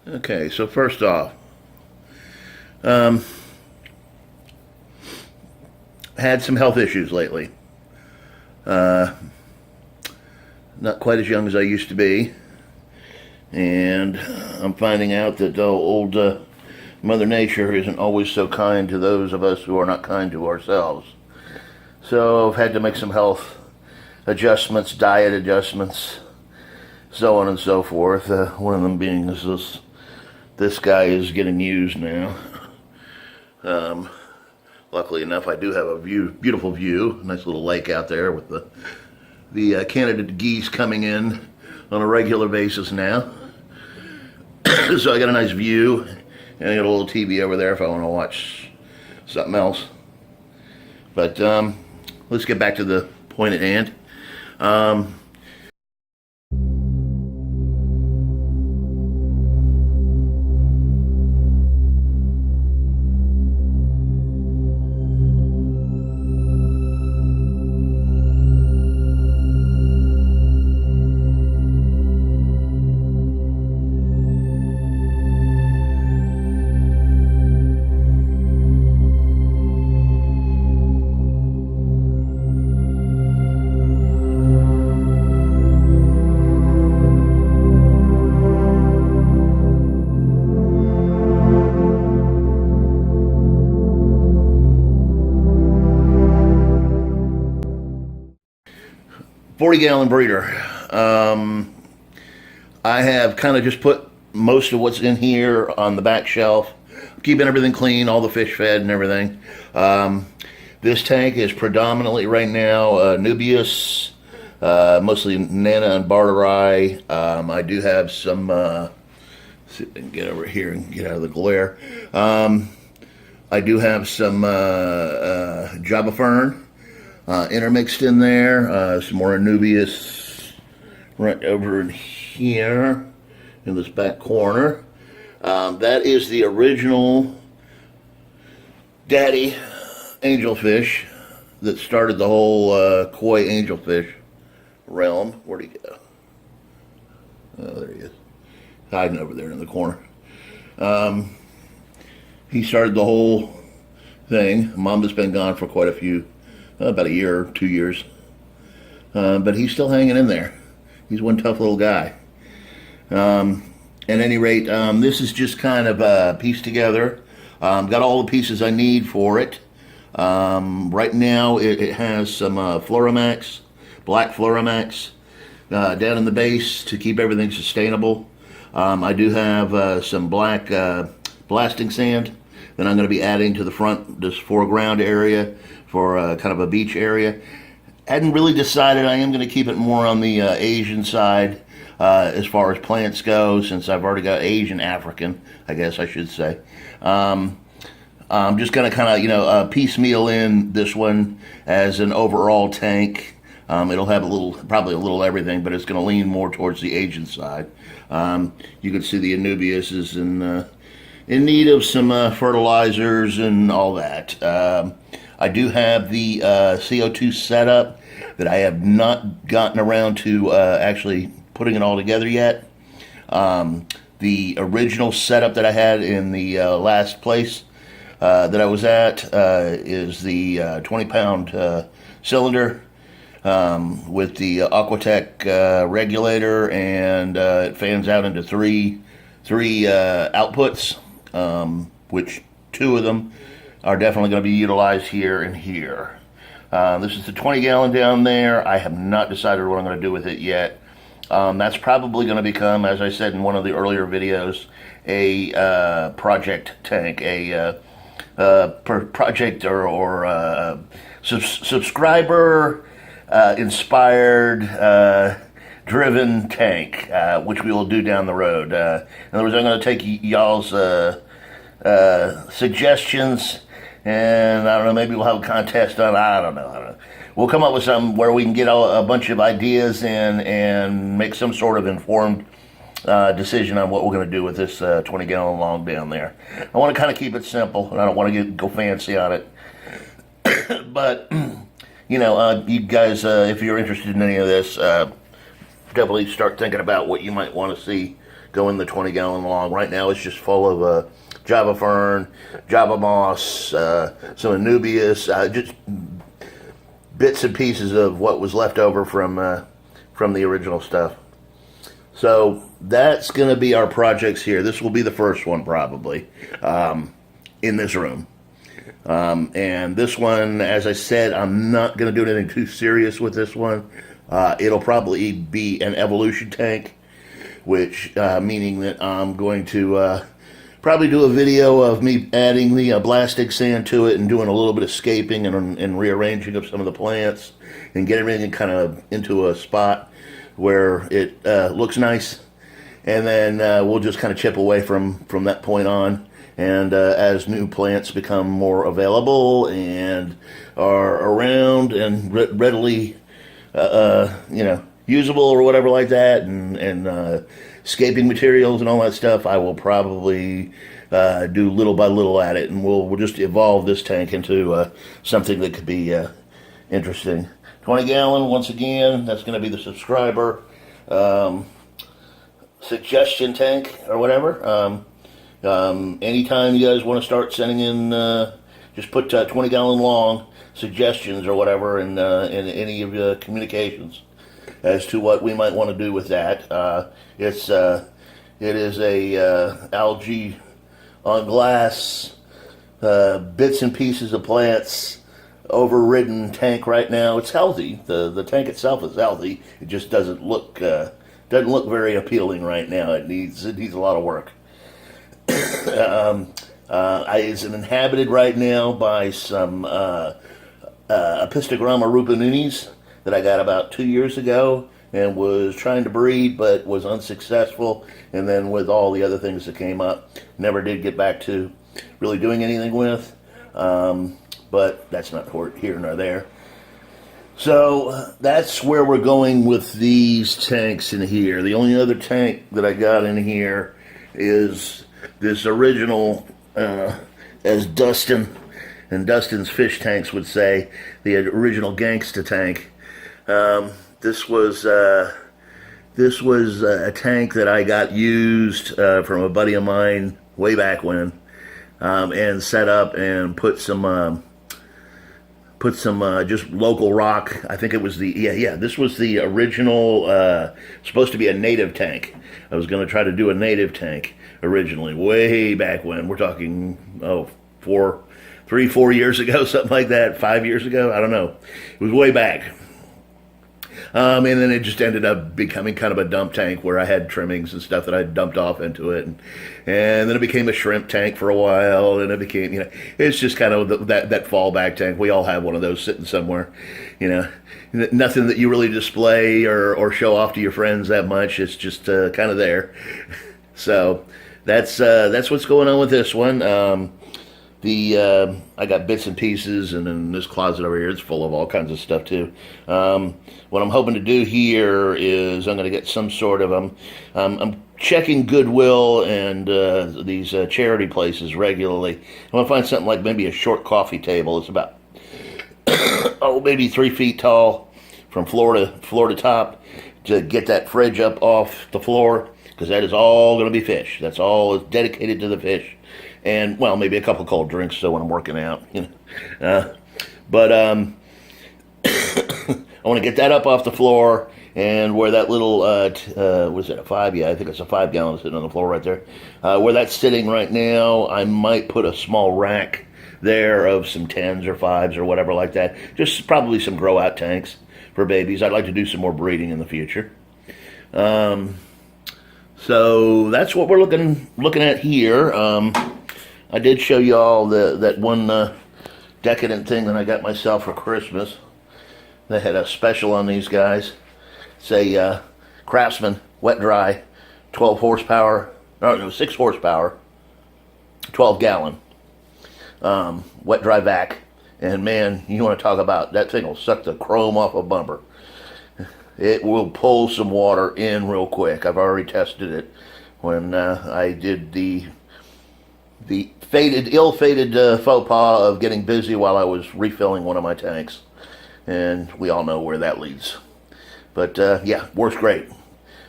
Okay, so first off, um, had some health issues lately. Uh, Not quite as young as I used to be, and I'm finding out that old Mother Nature isn't always so kind to those of us who are not kind to ourselves. So I've had to make some health adjustments, diet adjustments, so on and so forth. One of them being this guy is getting used now. Luckily enough, I do have a beautiful view, nice little lake out there with the Canada geese coming in on a regular basis now. So I got a nice view, and I got a little TV over there if I want to watch something else. But let's get back to the point at hand. 40-gallon breeder. I have kind of just put most of what's in here on the back shelf, keeping everything clean, all the fish fed and everything. This tank is predominantly right now Nubius, mostly Nana and Barterai. I do have some, see if I can get over here and get out of the glare. I do have some Java Fern intermixed in there, some more Nubius right over in here in this back corner. That is the original daddy angelfish that started the whole koi angelfish realm. Where'd he go? Oh, there he is, hiding over there in the corner. He started the whole thing. Mom has been gone for quite a few, about a year, 2 years. But he's still hanging in there. He's one tough little guy. At any rate, this is just kind of pieced together. Got all the pieces I need for it. Right now it has some Floramax, black Floramax, down in the base to keep everything sustainable. I do have some black blasting sand that I'm going to be adding to the front, this foreground area for kind of a beach area. Hadn't really decided. I am going to keep it more on the Asian side as far as plants go, since I've already got Asian African, I guess I should say. I'm just going to kind of, piecemeal in this one as an overall tank. It'll have probably a little everything, but it's going to lean more towards the Asian side. You can see the Anubias is in need of some fertilizers and all that. I do have the CO2 setup that I have not gotten around to actually putting it all together yet. The original setup that I had in the last place that I was at is the 20-pound cylinder with the Aquatech regulator, and it fans out into three outputs, which 2 of them are definitely going to be utilized here and here. This is the 20-gallon down there. I have not decided what I'm going to do with it yet. That's probably going to become, as I said in one of the earlier videos, a project tank, a project or subscriber inspired driven tank, which we will do down the road. In other words, I'm going to take y'all's suggestions, and I don't know, maybe we'll have a contest on. I don't know. We'll come up with something where we can get a bunch of ideas and make some sort of informed decision on what we're going to do with this 20-gallon long down there. I want to kind of keep it simple, and I don't want to go fancy on it. But you guys, if you're interested in any of this, definitely start thinking about what you might want to see go in the 20-gallon long. Right now it's just full of Java fern, Java moss, some Anubias, just bits and pieces of what was left over from the original stuff. So that's going to be our projects here. This will be the first one probably in this room. And this one, as I said, I'm not going to do anything too serious with this one. It'll probably be an evolution tank, which meaning that I'm going to probably do a video of me adding the blasting sand to it and doing a little bit of scaping and rearranging of some of the plants and get everything kind of into a spot where it looks nice. And then we'll just kind of chip away from that point on. And as new plants become more available and are around and readily, usable or whatever like that, and scaping materials and all that stuff, I will probably do little by little at it, and we'll just evolve this tank into something that could be interesting. 20-gallon, once again, that's going to be the subscriber suggestion tank or whatever. Anytime you guys want to start sending in, just put 20-gallon long suggestions or whatever in any of your communications as to what we might want to do with that. It is a algae on glass, bits and pieces of plants, overridden tank right now. It's healthy. The tank itself is healthy. It just doesn't look very appealing right now. It needs a lot of work. It's inhabited right now by some Apistogramma rupinunis that I got about 2 years ago and was trying to breed but was unsuccessful, and then with all the other things that came up, never did get back to really doing anything with, but that's not here nor there. So that's where we're going with these tanks in here. The only other tank that I got in here is this original, as Dustin and Dustin's fish tanks would say, the original Gangsta Tank. This was a tank that I got used from a buddy of mine way back when, and set up and put some just local rock. I think it was this was the original, supposed to be a native tank. I was going to try to do a native tank originally, way back when. We're talking, 4 years ago, something like that, 5 years ago, I don't know. It was way back. And then it just ended up becoming kind of a dump tank where I had trimmings and stuff that I dumped off into it. And then it became a shrimp tank for a while, and it became, it's just kind of that fallback tank. We all have one of those sitting somewhere, nothing that you really display or show off to your friends that much. It's just kind of there. So that's what's going on with this one. I got bits and pieces, and then this closet over here is full of all kinds of stuff too. What I'm hoping to do here is I'm going to get some sort of, I'm checking Goodwill and these charity places regularly. I want to find something like maybe a short coffee table. It's about maybe 3 feet tall from floor to top, to get that fridge up off the floor, because that is all going to be fish. That's all is dedicated to the fish. And, well, maybe a couple of cold drinks, so when I'm working out, but I want to get that up off the floor, and where that little, was it a 5? Yeah, I think it's a 5-gallon sitting on the floor right there. Where that's sitting right now, I might put a small rack there of some 10s or 5s or whatever like that. Just probably some grow-out tanks for babies. I'd like to do some more breeding in the future. So that's what we're looking at here. I did show you all that one decadent thing that I got myself for Christmas. They had a special on these guys. It's a Craftsman WetDry 12 horsepower, 6 horsepower, 12-gallon WetDry Vac. And man, you want to talk about, that thing will suck the chrome off a bumper. It will pull some water in real quick. I've already tested it when I did the ill-fated faux pas of getting busy while I was refilling one of my tanks. And we all know where that leads. But yeah, works great.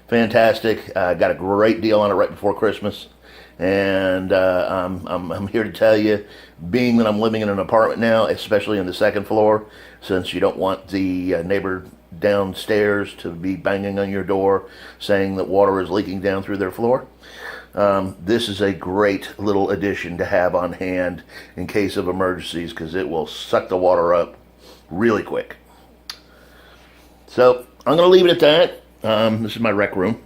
fantastic. Got a great deal on it right before Christmas. And I'm here to tell you, being that I'm living in an apartment now, especially in the second floor, since you don't want the neighbor downstairs to be banging on your door saying that water is leaking down through their floor. This is a great little addition to have on hand in case of emergencies, because it will suck the water up really quick. So I'm going to leave it at that. This is my rec room.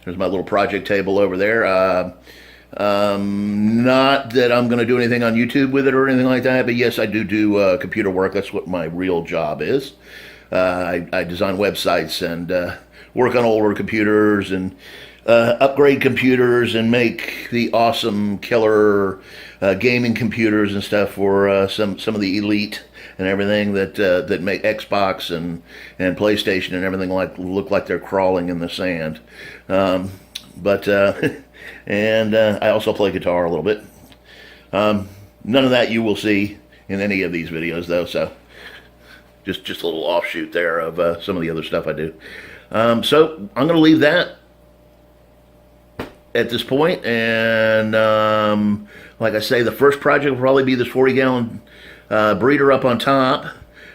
There's my little project table over there. Not that I'm going to do anything on YouTube with it or anything like that, but yes, I do computer work. That's what my real job is. I design websites and work on older computers and upgrade computers and make the awesome killer gaming computers and stuff for some of the elite and everything that make Xbox and PlayStation and everything look like they're crawling in the sand. But I also play guitar a little bit. None of that you will see in any of these videos, though. So just a little offshoot there of some of the other stuff I do. So I'm going to leave that at this point, and like I say, the first project will probably be this 40-gallon breeder up on top,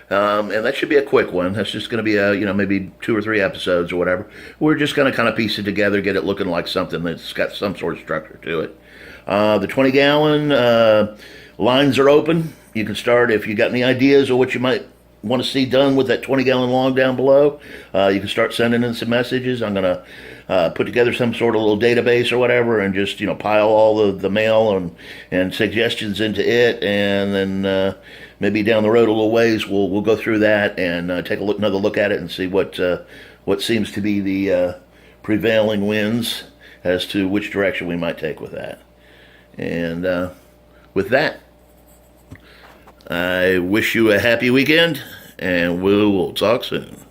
and that should be a quick one. That's just going to be maybe 2 or 3 episodes or whatever. We're just going to kind of piece it together, get it looking like something that's got some sort of structure to it. The 20-gallon lines are open. You can start if you got any ideas of what you might want to see done with that 20-gallon long down below. You can start sending in some messages. I'm going to put together some sort of little database or whatever, and just pile all the mail and suggestions into it, and then maybe down the road a little ways we'll go through that and take another look at it and see what seems to be the prevailing winds as to which direction we might take with that. And with that, I wish you a happy weekend, and we'll talk soon.